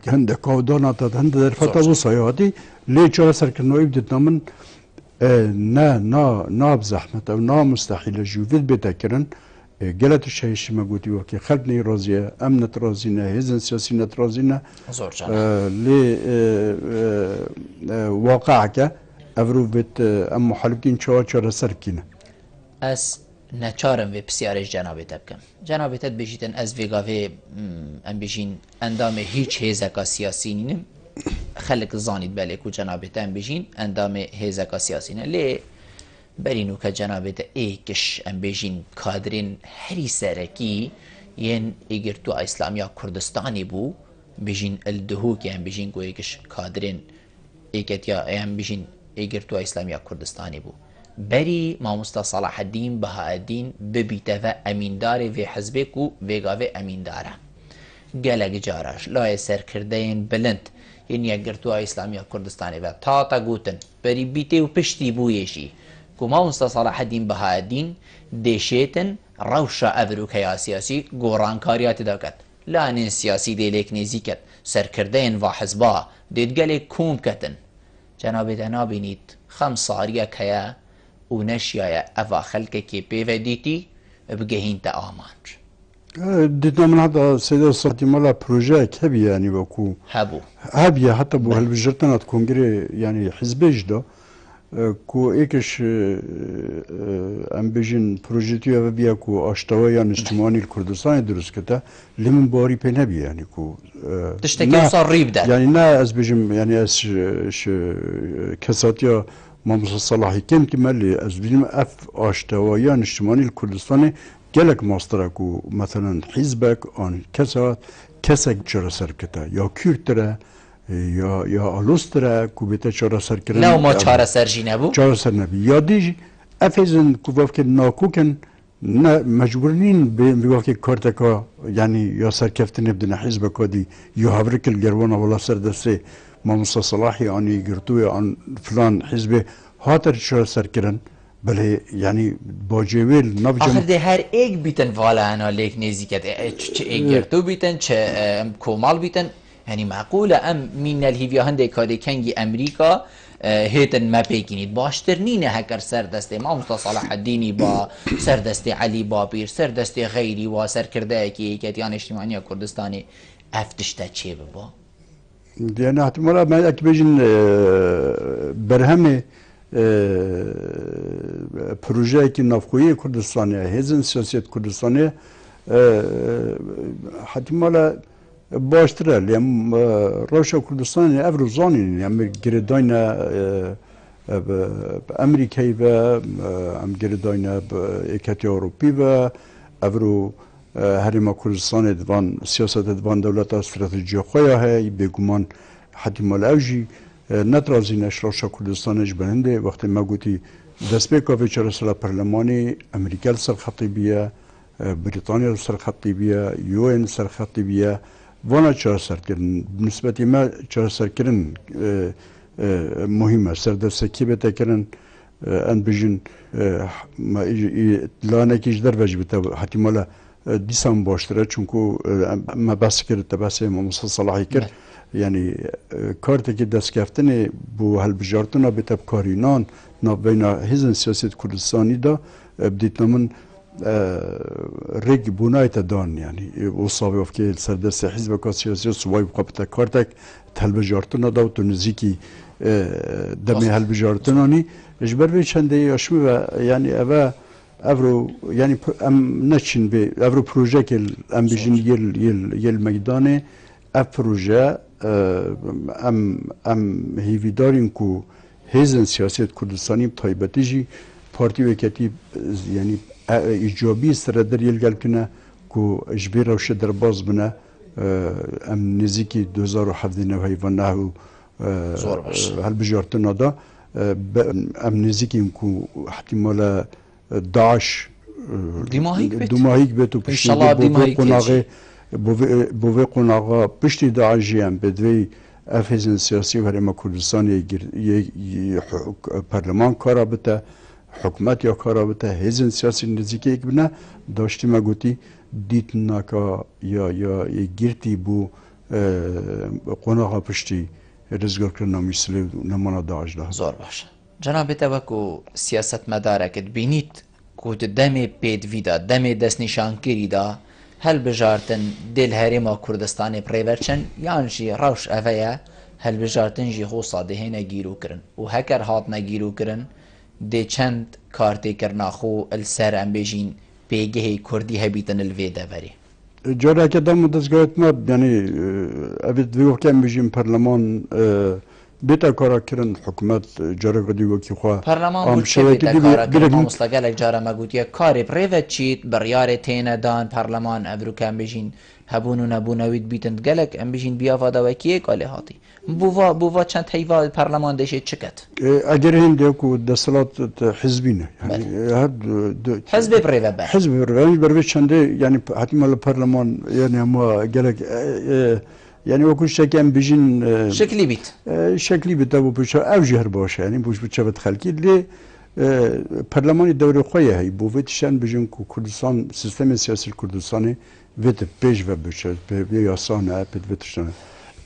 B: هنده كودونات هنده درفتا وصاياتي ليه جرى سركنوي بدت نمن نا بزحمة او نا مستحيل جوفيد بتكرن قالت الشيء ما قلتي وكي خلبني رازية امنت رازينا هزن سياسينا رازينا لي واقعك افرو بيت ام محلقين شوى سركينا
A: اس نچارم و بسیارش جنابت بکم جنابت بجیتن از ویگاوی ام بجین اندام هیچ هیزکا سیاسی نیم خلق زانید بله کو جنابت ام بجین اندام هیزکا سیاسی نه لی برینو که جنابت ایکش ام بجین کادرین هری سرکی ین ایگرتو اسلامیا کردستانی بو بجین الدهو که ام بجین کو ایکش کادرین ایکت یا ام بجین ایگرتو اسلامیا کردستانی بو بری ماموستا صلاح الدین بهاءالدین ببیته و امیندار و حزبک و ویگاوه امینداره گلگ جاراش لای سرکردین بلند این یگرتو اسلامی کردستانی و تا گوتن بری بیته و پشتی بویشی که ماموستا صلاح الدین بهاءالدین دیشیتن روشا افروکیا سیاسی گورانکاریات داکت لانین سیاسی دیلیک نیزیکت سرکردین و حزبا دید گلگ کوم کتن جناب دنا بینید خمساریه کیا و نشیای افا خلقه که پیودیتی بگهین تا آمانج
B: دیدنا من هذا سيدة صوتي مالا بروجي كبي يعني وكو هبيا حتى بو هالبجرتنا كونغري يعني حزب جدا كو ايكش ام بيجن بروجيتي بيا كو اشتويا اجتماعي الكردستان درس كتا لمن باري بينبي يعني كو
A: تشتكي وصار ريب ده
B: يعني نا از بيجم يعني از كساتيا ماموسا صلاحي كم كمالي از بيجم اف اشتويا اجتماعي الكردستان gelek masterku mesela hizbek an kesek çara serkete ya Kürtlere ya Alustre kubete çara serkere
A: ne ma çara serjine bu
B: çara sernebi ya dij efezin kuvafke nakuken ne mecburin bi vaki karteka yani ya serkeftine bdine hizbek odi ya havrikil gerwana wala serdese Mamusa Salahi ani girtuya an falan hizbe hater çara serkeren بله یعنی با جویل نبجم
A: آخر ده هر ایک بیتن والا انا لیک نزیکت چه ایگرتو بیتن چه کومال بیتن یعنی معقوله ام مین الهیویا هنده کاده کنگی امریکا هیتن ما پیگینید باشتر نینه هکر سردسته ماموستا صلاح الدینی با سردسته علی بابیر سردسته غیری و سرکرده که ایکتیان اجتماعی کردستانی افتشته چه ببا
B: yani احتمالا من اکبیجن برهمه پروژه که نافخویی کردستانی هزین سیاست کردستانی حتمالا باشتره لیم روشا کردستانی افروزانی یعنی گرداین امریکایی و ام گرداینا ایکتی اروپی و افرو هرما کردستان دوان سیاست دوان دولت استراتژی خواه های بگمان حتی مال اوجی نترازی نشراشا کردستانش برنده وقتی ما گوتی دست به کافی چرا سر پرلمانی امریکا سر خطیبیه بریتانیا سر خطیبیه UN سر خطیبیه وانا چرا سر کردن نسبتی ما چرا سر کردن مهمه سر دست کی بته کردن ان بجن ما لانه کیش در وجه بته حتی مالا دیسان باشتره چونکو ما بس کرد بس ممثل صلاحی کرد یعنی کارتی که دست گرفتن بو هل بجارتنا به تب کارینان نابینا هزن سیاست کردستانی دا بدیت نمون رگ بونایت دان یعنی وصابی افکی سردست حزب که سیاسی سوای بقابت کارتک هل بجارتنا دا و تو نزیکی دمی هل بجارتنانی اجبر به چنده اشمی و یعنی اوه افرو یعنی ام نچین به افرو پروژه که ام بیشین یل میدانه اف پروژه ام هیویداریم کو هزن سیاست کردستانی تایبتیجی پارتی وکتی یعنی ایجابی سردر یل گلتونه کو اجبار روش در باز بنا ام نزیکی 2017 نوعی و نهو هل بجارتنا دا ام نزیکیم کو احتمال داعش
A: دماهیک
B: بیت و پشتی بوی قناغا پشتی داعشی هم بدوی افهزن سیاسی و هرما کردستان پرلمان کارا بتا حکومت یا کارا بتا هزن سیاسی نزدیکی یک بنا داشتی ما گوتی دیت ناکا یا گیرتی بو قناغا پشتی رزگار کرنا میسلی نمانا داعش ده
A: زور باشه جناب توکو سیاست مدارکت بینید که دمی پید ویدا دمی دست نشانگیری دا هل بجارتن دل هرما کردستان پریورچن یعنی روش اویا هل بجارتن جی خو صادهه نگیرو کرن و هکر هات نگیرو کرن ده چند کارتی کرنا خو السر ام بیجین پیگه کردی هبیتن الویده وری
B: جاره که دم دستگاهت ما یعنی اوید ویو کم بیجین پرلمان بیتا کارا کرن حکومت جاره قدی وکی خواه
A: پرلمان بود چه بیتا کارا کرن ما مستقلک جاره مگوتیه کاری پریوت چید بریار تینه دان پرلمان افرو کم بیجین هبونو نبونوید بیتند گلک ام بیجین بیافاده وکیه کالی هاتی بووا چند حیوه پرلمان دیشه چکت
B: اگر هنده که دستلات حزبینه یعنی
A: حزب پریوت بر
B: حزب پریوت بروی چنده یعنی حتما پرلمان یعنی همه گلک یعنی وکو شکم بیشین شکلی بیت و پیشا اوجهر باشه یعنی بوش بچه بد خلکی لی پارلمانی دوره خویه هی بویتشان بیشین کو کردستان سیستم سیاسی کردستانی ویت پیش و بچه به یاسانه پد ویتشانه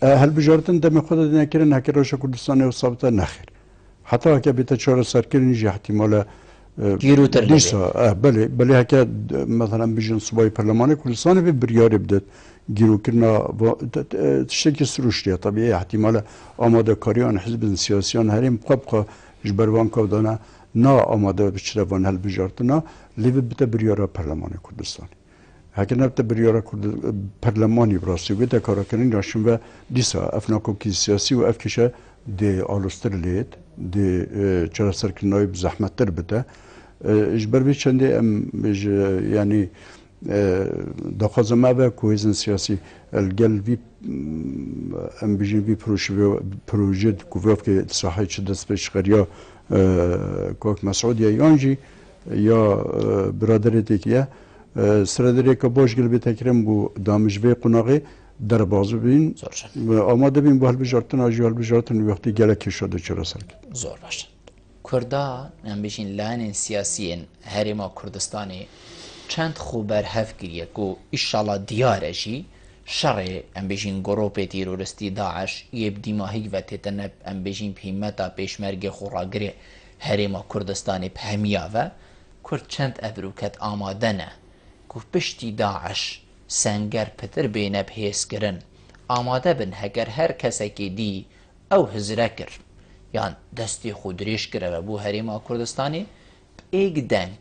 B: هل بجارتن دم خود دیگر کردن هکر روش کردستانی و ثابته نخیر حتی هک بیت چهار سر کردنی جه احتمال
A: گیروتر
B: دیسا بله هک مثلا بیشین صبای پارلمان کردستانی به بریاری بدد گیرو کرنا تشتکی سروشتیه طبیعی احتمال آماده کاریان حزب سیاسیان هریم قبقا جبروان کودانا نا آماده بچروان هل بجارتنا لیو بتا بریارا پرلمان کردستانی هکر نبتا بریارا پرلمانی براستی بیتا کارا کنین راشون و دیسا افناکوکی سیاسی و افکشه دی آلوستر لید دی چرا سرکنای بزحمت تر بتا جبر بی چنده یعنی دخوازم ما به کوهزن سیاسی الگل وی ام بیشتر وی پروژه کوفیف که صحیح شد دست پیش خریا کوک مسعود یا یانجی یا برادری تکیه سردری که باش گل بیتکرم بو دامجوی قناقی در بازو بین آماده بین با هل بجارتن آجی هل بجارتن وقتی گله کشاده چرا سرک
A: زور باشه کردا ام بیشین لان سیاسیین هرما کردستانی چند خوبر هف کریه کو ایشالا دیاره جی شر ام بیشین گروه تیروریستی داعش یب دیماهی و تتنب ام بیشین پیمتا پیشمرگ خوراگری هرما کردستانی پهمیا و کرد چند ابروکت آماده نه کو پشتی داعش سنگر پتر بینه بهیس کرن آماده بن هگر هر کسی که دی او هزره کر یان دستی خودریش کرده و بو هرما کردستانی ایگ دنگ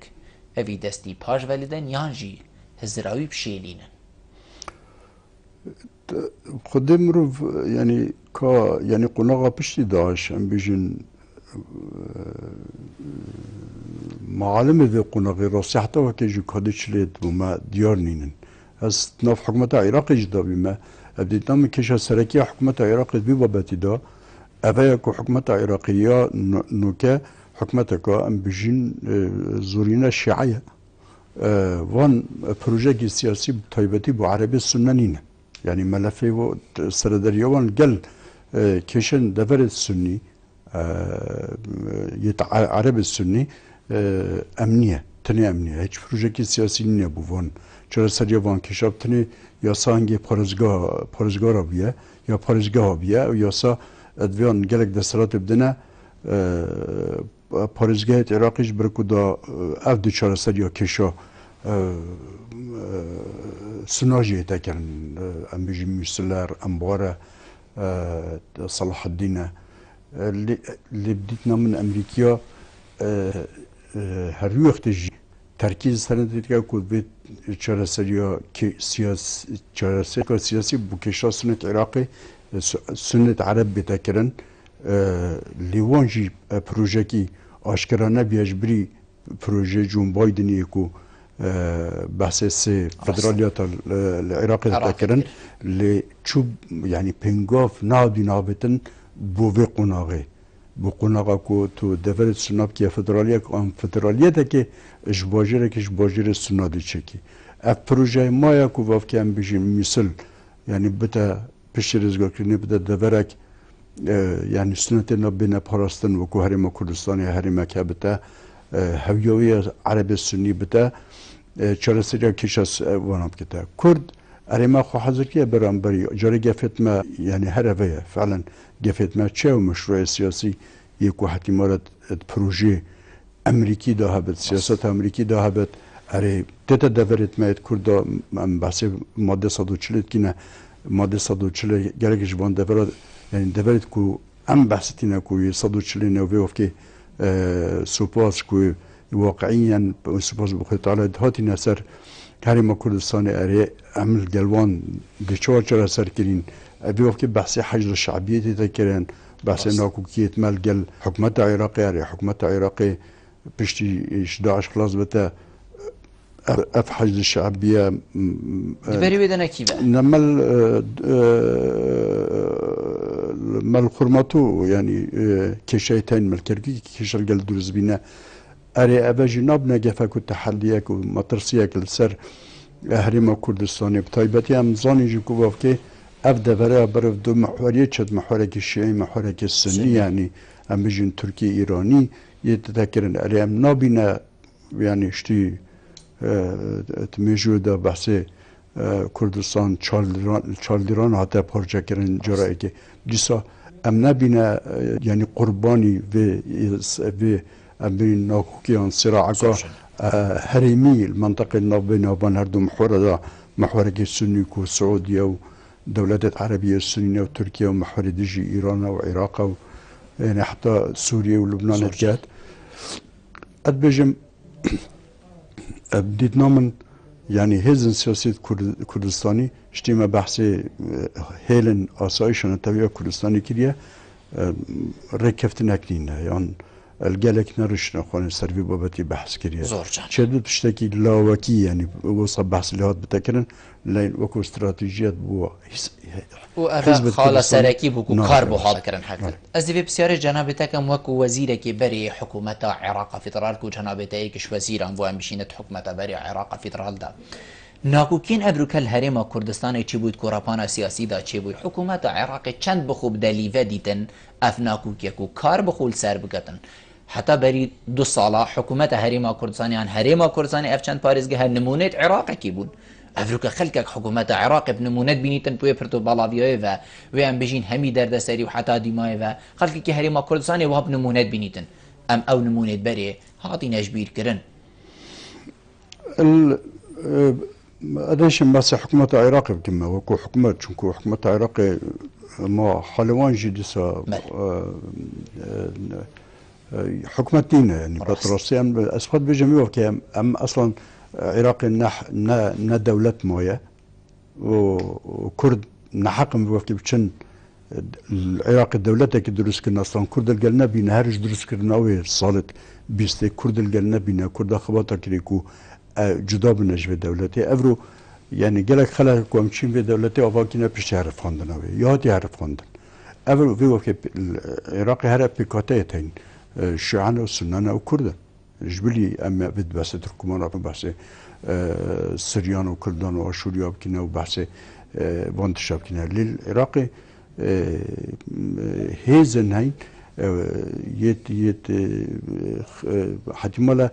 A: اوی دستی پاش ولیدن یانجی هزراوی بشیلینن
B: خود مروف یعنی که یعنی قناغا پشتی داعش ام بیشین معلم ذي قناغي راسي حتى وكيجي كادش ليت وما ديار نينن از ناف حكومة العراق جدا بما بديت نام كيشا سركية حكومة العراق ببابتي دا أبايا كو حكومة العراقية نوكا حكومتك أم بجين زورينا الشيعية وان بروجي سياسي بطيبتي بو عربي السنانين يعني ملفي سردريا وان قل كيشن دفرت السني عربي السني أمنية تني أمنية هيك بروجي سياسي نبو وان چرا سریع وان کشاب تنی یاسا هنگی پارزگاه را بیه یا پارزگاه بیه و یاسا ادویان گلک دسترات بدنه پارزگاه عراقیش برکو دا اف دو چرا سریع کشا سناجی تکن ام بیجی میسلر امباره صلاح الدین اللي بديتنا من امريكا هر وقت جي تركيز سنة كود بيت چارەسەریە سیاسی بۆ کێشا سنت عێراقی سنت عرب بێتەکردن لێوان ژی پرۆژێکی ئاشکرا نەبیە ji birî پرۆژê John Bidenî ku behsê sê federaliyata li Iraqê dikerin lê çû yanî pêngav nadî nabetin bo vê qonaxê bo qonaxa ku tu deverê sunabkiye federaliyek an federaliyetekê ji bajêrekê ji bajêrê sunadî çekî ev projeyê maya ku vavkê em bijîn mîsil yanî bite piştî rêzgirkirinê bide deverek yani sünnetê nabêne parastin wekû Herêma Kurdistanê herêmek hebite hewyawiya Erebê Sunnî bite çareseriya kêşa wan bikete Kurd erêma xwe hezirkiye beramberî carê gefêtme yani her eve ye feelen gefêtme çew meşruya siyasî yê ku hetîmara projê Emerîkî da hebit siyaseta Emerîkî da hebit erê tête deverêtmeyê Kurda em behsê madde 140 dikîne madde 140 gelek ji van devera yani deverit ku em behsitîne ku 140 newê wefkê sopas ku waqiyen sopas bi Xwedî hatîne ser Herêma Kurdistanê erê em li gelwan di çar çara serkirîn evê wefkê behsê hecr şeibiyetê te kirin behsê nakokiyê me li gel hikûmeta Iraqê erê hikûmeta Iraqê piştî ji Daeş xilas bite ev hecr şeibiye
A: berî wê de nekî be مال
B: خرماتو يعني كشيتين مال كركي كشل قال درزبينا اري اباجي نابنا جفاك التحديات ومطرسياك السر هريما كردستاني بطيبتي ام زاني جيكو وافكي ابدا برا برف دو محوريه تشد محورك الشيعي محورك السني يعني ام بيجن تركي ايراني يتذكرن اري ام نابنا يعني شتي تميجو دا بحثي Kurdistan çardiran hatta parça kirin jarayeke disa em nebine yani qurbani ve em nakukiyan sira'aka heremi المنطقة نابين وبين هردو محورة دا محورة السني كو السعودية ودولات العربية السنية وتركيا ومحورة ديجي إيران وعراق يعني حتى سوريا ولبنان الجات أدبجم بديت نامن يعني هزن سياسة كردستاني شتيما بحثي هيلن آسايشان التوية كردستاني كريا ركفتنا كنينة يعني الجالك نرشنا خوان سرفي بابتي بحث كريا شدت بشتكي لاوكي يعني وصل بحث اللي هاد بتكرن لين وكو استراتيجيات بو
A: وأبا خالة سراكي بوكو كاربو هذا كرن حكتر أزدي بسيارة جنابتكم وكو وزيرك بري حكومة عراق فيدرالكو جنابتكش وزير أنفو أمشينة حكومة بري عراق فيدرال دا ناكوكين أبروك الهريما كردستان چي بود كوراپانا سياسي دا چي بود حكومة عراق چند بخوب دليفة ديتن اف ناكوكيكو كار بخول سر بگتن حتى بري 2 سالا حكومة هريما كردستان يعني هريما كردستان اف چند پاريزگه نمونت عراق كي بود افروك خلقك حكومة عراق بنمونت بينيتن بوي پرتو بالاويوه و ويان بجين همي درد سري وحتى ديماي و خلقك هريما كردستان وهب نمونت بينيتن ام او نمونت بري هاتي نجبير كرن
B: أديش بس حكومة العراق بكمة وكو حكومة شنكو حكومة العراق ما حلوان جديسة حكومة دينا يعني بطرسيا أسفاد بجميع وكي أم أصلا عراقي نا دولة موية وكرد نحقم بوكي بشن العراق الدولة كي دروس كنا أصلا كرد الجنة بين هرج دروس كنا وصالت بيست كرد الجنة بين كرد خبطة كريكو جدا بالنجوى دولتي أفرو يعني جالك خلق كومشين في دولتي أفاكينا بيش يعرف خاندنا يهاتي يعرف خاندن أفرو في وقت العراق هرب بكاتيتين شيعان وسنان وكردن جبلي أما بد بس تركمان أبو بحث سريان وكردان وأشوريا بكنا وبحث وانتشاب كنا للعراق هيزن هاي يت حتى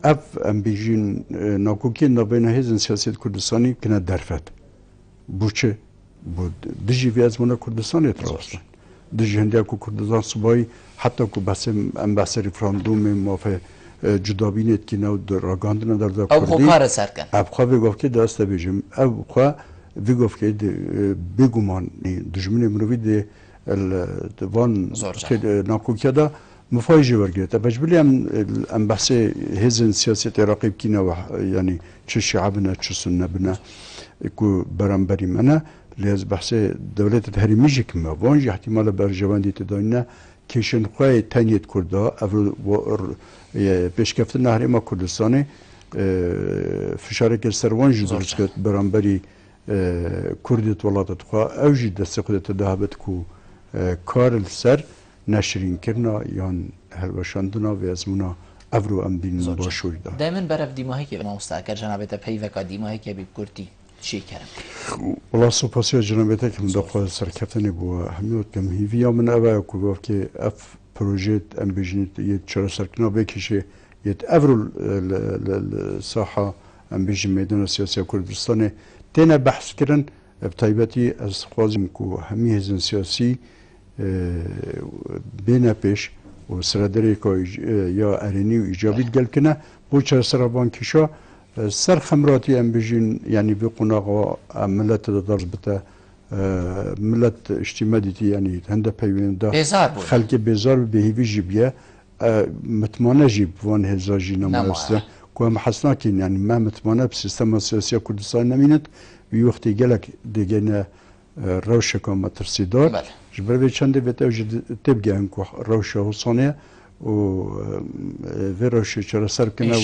B: اف ام بيجين ناكوكي نبين هيزن سياسة كردستاني كنا درفت بوچه بود دجي في ازمنا كردستاني تراوستن دجي هنديا كو كردستان صباي حتى كو بس ام بس ريفراندوم موافق جدابينت كنا راغاندنا در
A: او خو کار سرکن
B: اب خو بگفت دست بيجم اب خو بگفت بگومان دجمن مروی ده الوان ناکوکیا دا مفاجئ ورگرت. بجبلی ام بحث هزن سیاست عراقی بکینا و یعنی چه شعبنا چه سنة بنا کو برانبری منا لیز بحث دولت هریمیجی کم وانجی احتمال برجوان دیت داینا کشن خواه تنیت کرده اول پیشکفت نهری ما کردستانه فشاره که سروانجی درست کرد برانبری کردیت ولادت خواه اوجی دست خودت دهبت کو کار السر نشرین کرنا یان هلوشاندنا و ازمونا افرو ام بین باشوری دا
A: دائما برف دیماهی که ما مستعکر جنابت پیوکا دیماهی که بی کردی چی کرم
B: والله سوپاسی جنابت که مدخل سرکفتنی بو همیوت کم هیویا من اوه کو گفت که اف پروژه ام بیجنیت یه چرا سرکنا بکشه یه افرو الساحه ام بیجن میدان سیاسی کردستان تینا بحث کرن بطیبتی از خوازم کو همی هزن سیاسی بین پیش و سردری که یا ارینی و ایجابیت گل کنه بو چه سرابان کشا سر خمراتی ام بجین یعنی به قناقا ملت درز بتا ملت اجتماعیتی یعنی هنده پیوین دا خلق بیزار به هیوی جیبیه متمانه جیب وان هزاجی نمایسته که هم حسنا کن یعنی ما متمانه بسیستم سیاسی کردستان نمینت وی وقتی گلک دیگه روشه که مترسیدار جبر به چند بیت اوج تبقى انكو روشه حسانه و روشه چرا سر کنه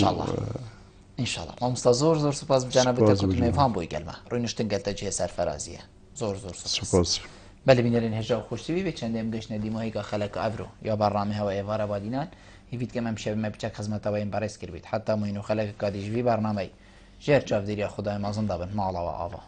A: ان شاء الله مامستا زور سپاس جناب تکوت نفهم بوی گلما روینشتن گلتا جه سرفرازیه زور
B: سپاس
A: بله بینرین هجا خوشتوی به چند ام گشنه دیماهی که خلق افرو یا برنامه ها و ایوارا بادینان هیوید که ممشه به مبچک خدمت و این برس کرد حتی موینو خلق کادیجوی برنامه جر جاودیری خدای مازن دابن مالا و آوا